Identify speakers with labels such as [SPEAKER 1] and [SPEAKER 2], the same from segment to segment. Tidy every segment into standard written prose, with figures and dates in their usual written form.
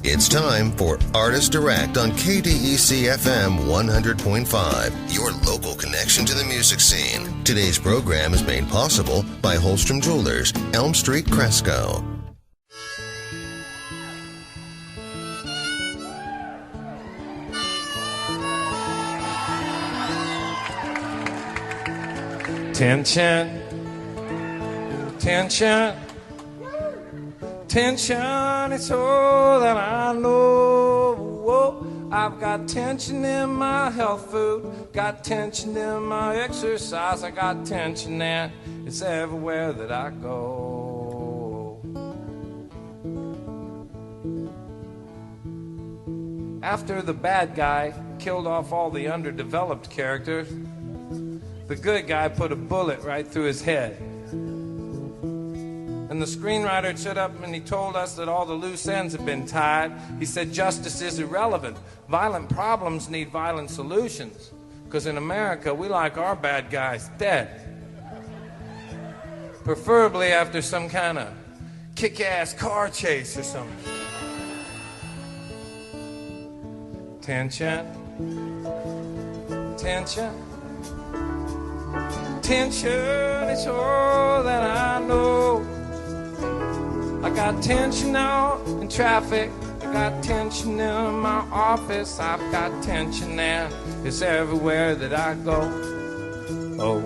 [SPEAKER 1] It's time for Artist Direct on KDEC FM 100.5, your local connection to the music scene. Today's program is made possible by Holstrom Jewelers, Elm Street, Cresco.
[SPEAKER 2] Tension, tension, tension, it's all that I know. Whoa. I've got tension in my health food, got tension in my exercise, I got tension and it's everywhere that I go. After the bad guy killed off all the underdeveloped characters, the good guy put a bullet right through his head. And the screenwriter stood up and he told us that all the loose ends had been tied. He said justice is irrelevant. Violent problems need violent solutions. Because in America, we like our bad guys dead. Preferably after some kind of kick-ass car chase or something. Tension. Tension. Tension is all that I know. I got tension out in traffic, I got tension in my office, I've got tension and it's everywhere that I go. Oh.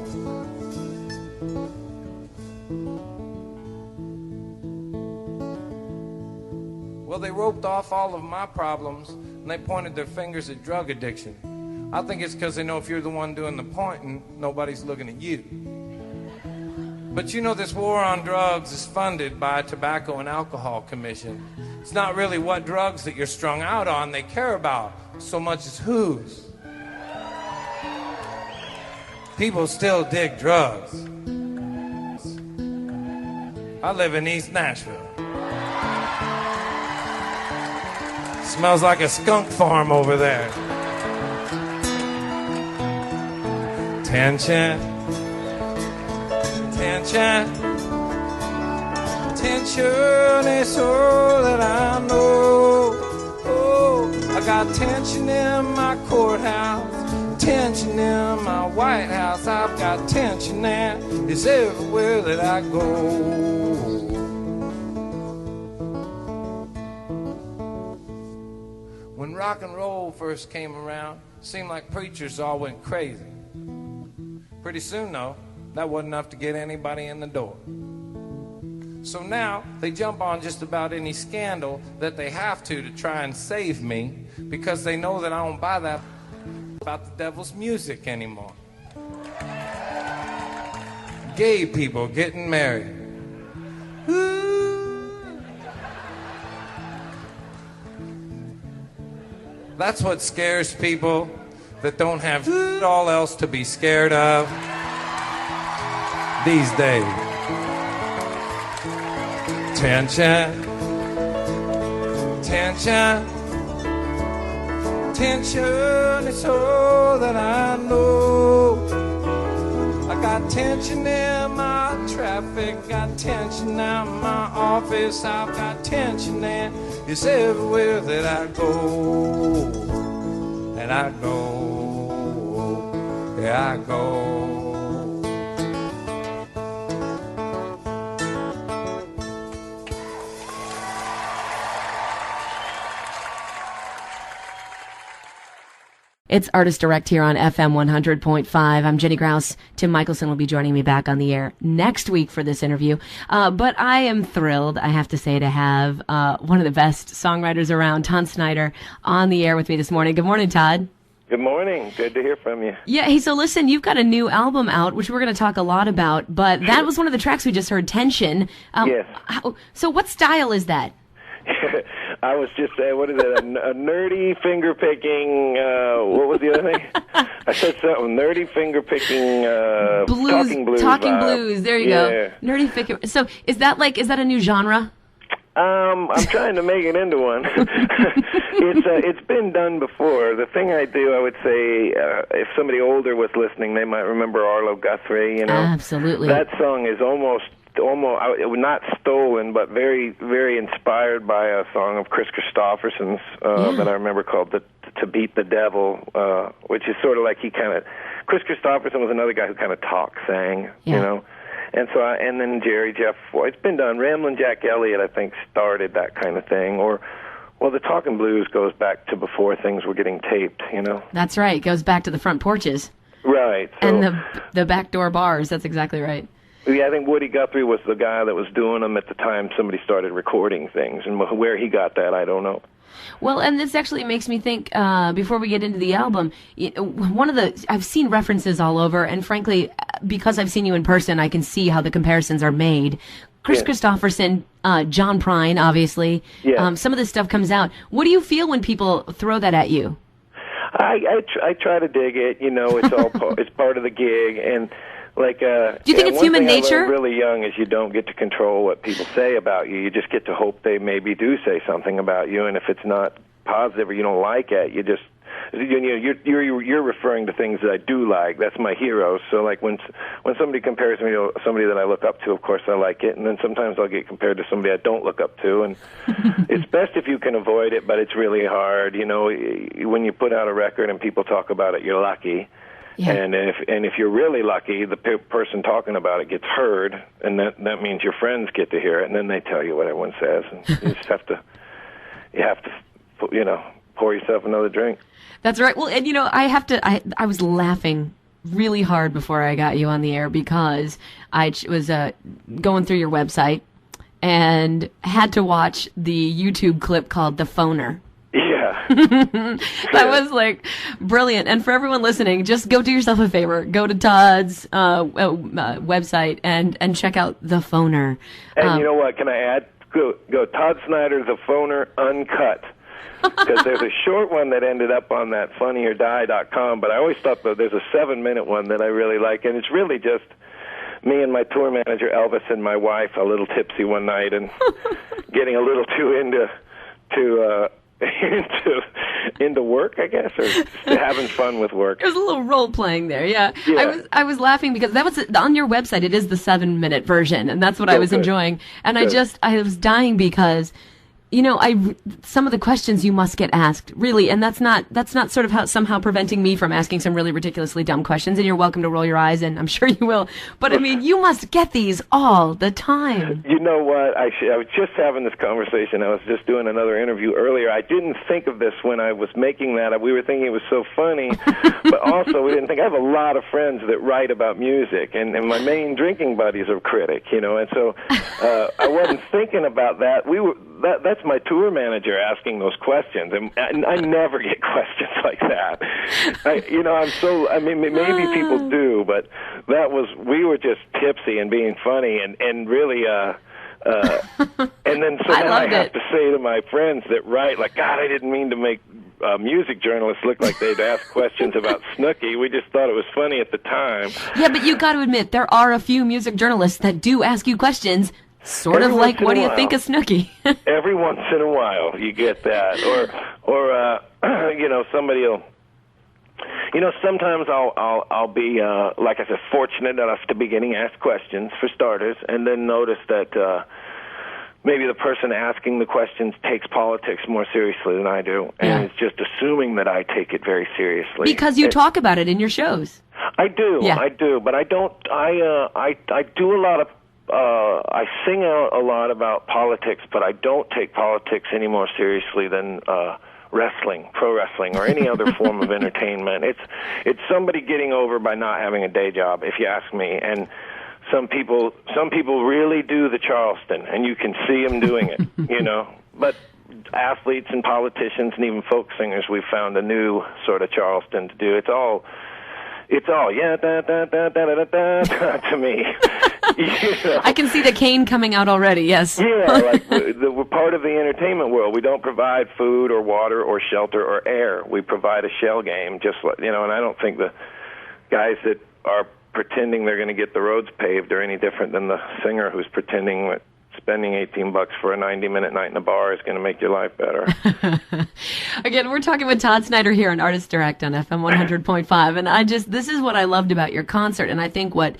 [SPEAKER 2] Well, they roped off all of my problems and they pointed their fingers at drug addiction. I think it's because they know if you're the one doing the pointing, nobody's looking at you. But you know this war on drugs is funded by a Tobacco and Alcohol Commission. It's not really what drugs that you're strung out on they care about so much as whose. People still dig drugs. I live in East Nashville. Smells like a skunk farm over there. Tension, tension, tension is all that I know. Oh, I got tension in my courthouse, tension in my White House. I've got tension and it's everywhere that I go. When rock and roll first came around, it seemed like preachers all went crazy. Pretty soon, though, that wasn't enough to get anybody in the door. So now they jump on just about any scandal that they have to try and save me because they know that I don't buy that about the devil's music anymore. Gay people getting married. That's what scares people that don't have all else to be scared of these days. Tension, tension, tension is all that I know. I got tension in my traffic, got tension in my office, I've got tension and it's everywhere that I go. And I go, yeah, I go.
[SPEAKER 3] It's Artist Direct here on FM 100.5. I'm Jenny Grouse. Tim Michelson will be joining me back on the air next week for this interview. But I am thrilled, I have to say, to have one of the best songwriters around, Todd Snider, on the air with me this morning. Good morning, Todd.
[SPEAKER 4] Good morning. Good to hear from you.
[SPEAKER 3] Yeah, hey, so listen, you've got a new album out, which we're going to talk a lot about, but that was one of the tracks we just heard, Tension.
[SPEAKER 4] Yes.
[SPEAKER 3] So what style is that?
[SPEAKER 4] I was just, what is it, a nerdy finger-picking, what was the other thing? I said something, nerdy finger-picking, talking blues.
[SPEAKER 3] Talking blues, there you go. Nerdy finger. So is that a new genre?
[SPEAKER 4] I'm trying to make it into one. It's been done before. The thing I do, I would say, if somebody older was listening, they might remember Arlo Guthrie, you know.
[SPEAKER 3] Absolutely.
[SPEAKER 4] That song is almost not stolen, but very, very inspired by a song of Chris Christopherson's that I remember called "To Beat the Devil," which is sort of like Chris Christopherson was another guy who kind of sang, you know. And so, and then Jerry Jeff, it's been done. Ramblin' Jack Elliott, I think, started that kind of thing. Well, the Talkin' Blues goes back to before things were getting taped, you know.
[SPEAKER 3] That's right. It goes back to the front porches.
[SPEAKER 4] Right. So,
[SPEAKER 3] and the backdoor bars. That's exactly right.
[SPEAKER 4] Yeah, I think Woody Guthrie was the guy that was doing them at the time somebody started recording things. And where he got that, I don't know.
[SPEAKER 3] Well, and this actually makes me think, before we get into the album, I've seen references all over, and frankly, because I've seen you in person, I can see how the comparisons are made. Chris Christopherson, John Prine, obviously.
[SPEAKER 4] Yeah.
[SPEAKER 3] Some of this stuff comes out. What do you feel when people throw that at you?
[SPEAKER 4] I try to dig it. You know, it's all it's part of the gig, and like. Do
[SPEAKER 3] you think it's human nature?
[SPEAKER 4] I learned really young is you don't get to control what people say about you. You just get to hope they maybe do say something about you, and if it's not positive or you don't like it, you just. You're referring to things that I do like. That's my heroes. So like when somebody compares me to somebody that I look up to, of course I like it. And then sometimes I'll get compared to somebody I don't look up to. And it's best if you can avoid it, but it's really hard. You know, when you put out a record and people talk about it, you're lucky. Yeah. And if you're really lucky, the person talking about it gets heard, and that means your friends get to hear it, and then they tell you what everyone says. And you just have to pour yourself another drink.
[SPEAKER 3] That's right. Well, and I was laughing really hard before I got you on the air because I was going through your website and had to watch the YouTube clip called "The Phoner."
[SPEAKER 4] Yeah.
[SPEAKER 3] That was like brilliant. And for everyone listening, just go do yourself a favor. Go to Todd's website and check out "The Phoner."
[SPEAKER 4] And you know what? Can I add? Go Todd Snider, "The Phoner" uncut. Because there's a short one that ended up on that funnyordie.com, but I always thought that there's a 7-minute one that I really like, and it's really just me and my tour manager Elvis and my wife a little tipsy one night and getting a little too into work, I guess, or just having fun with work.
[SPEAKER 3] There's a little role playing there, yeah. I was laughing because that was on your website. It is the 7-minute version, and that's what I was enjoying. And I was dying because. You know, some of the questions you must get asked, really, and that's not sort of somehow preventing me from asking some really ridiculously dumb questions, and you're welcome to roll your eyes, and I'm sure you will. But, I mean, you must get these all the time.
[SPEAKER 4] You know what? I was just having this conversation. I was just doing another interview earlier. I didn't think of this when I was making that. We were thinking it was so funny, but also we didn't think. I have a lot of friends that write about music, and my main drinking buddy's a critic, you know, and so I wasn't thinking about that. That's my tour manager asking those questions, and I never get questions like that. Maybe people do, but we were just tipsy and being funny and really, and then so now I have to say to my friends that write, like, God, I didn't mean to make music journalists look like they'd ask questions about Snooki. We just thought it was funny at the time.
[SPEAKER 3] Yeah, but you got to admit, there are a few music journalists that do ask you questions. Sort of like, what do you think of Snooki?
[SPEAKER 4] Every once in a while, you get that, or somebody will. You know, sometimes I'll be like I said, fortunate enough to be getting asked questions for starters, and then notice that maybe the person asking the questions takes politics more seriously than I do, and is just assuming that I take it very seriously.
[SPEAKER 3] Because you talk about it in your shows.
[SPEAKER 4] I do, but I don't. I do a lot of. I sing out a lot about politics, but I don't take politics any more seriously than wrestling, pro wrestling, or any other form of entertainment. It's somebody getting over by not having a day job, if you ask me. And some people really do the Charleston, and you can see them doing it, you know. But athletes and politicians and even folk singers, we've found a new sort of Charleston to do. It's all yeah, da da da da da da to me. You know?
[SPEAKER 3] I can see the cane coming out already. Yes.
[SPEAKER 4] Yeah, like we're part of the entertainment world. We don't provide food or water or shelter or air. We provide a shell game, just like, you know. And I don't think the guys that are pretending they're going to get the roads paved are any different than the singer who's pretending it's spending $18 for a 90-minute night in a bar is going to make your life better.
[SPEAKER 3] Again, we're talking with Todd Snider here on Artist Direct on FM 100.5, and this is what I loved about your concert, and I think what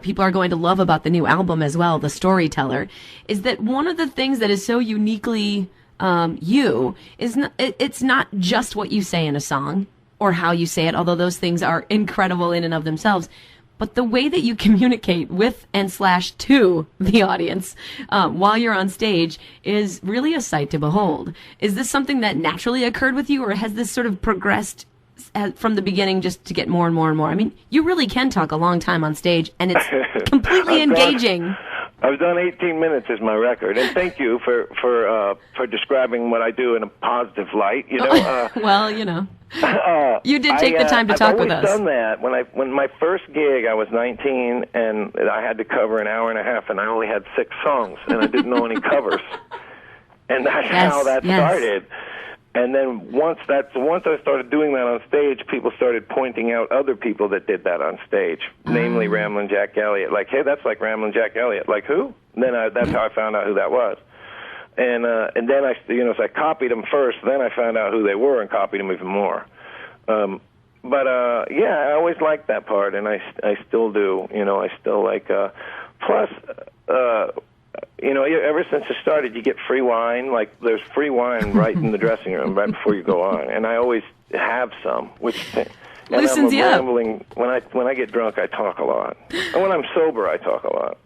[SPEAKER 3] people are going to love about the new album as well, The Storyteller, is that one of the things that is so uniquely you is it's not just what you say in a song or how you say it, although those things are incredible in and of themselves, but the way that you communicate with and / to the audience while you're on stage is really a sight to behold. Is this something that naturally occurred with you, or has this sort of progressed from the beginning just to get more and more and more? I mean, you really can talk a long time on stage, and it's completely engaging.
[SPEAKER 4] I've done 18 minutes as my record, and thank you for describing what I do in a positive light.
[SPEAKER 3] Well, you did take the time to talk with us.
[SPEAKER 4] I've always done that. When my first gig, I was 19, and I had to cover an hour and a half, and I only had 6 songs, and I didn't know any covers, and that's how that started. And then once I started doing that on stage, people started pointing out other people that did that on stage, namely Ramblin' Jack Elliott. Like, hey, that's like Ramblin' Jack Elliott. Like, who? And then that's how I found out who that was. And then so I copied them first. Then I found out who they were and copied them even more. I always liked that part, and I still do. I still like. Plus. Ever since it started, you get free wine. Like, there's free wine right in the dressing room right before you go on, and I always have some.
[SPEAKER 3] Loosens you up.
[SPEAKER 4] When I get drunk, I talk a lot, and when I'm sober, I talk a lot.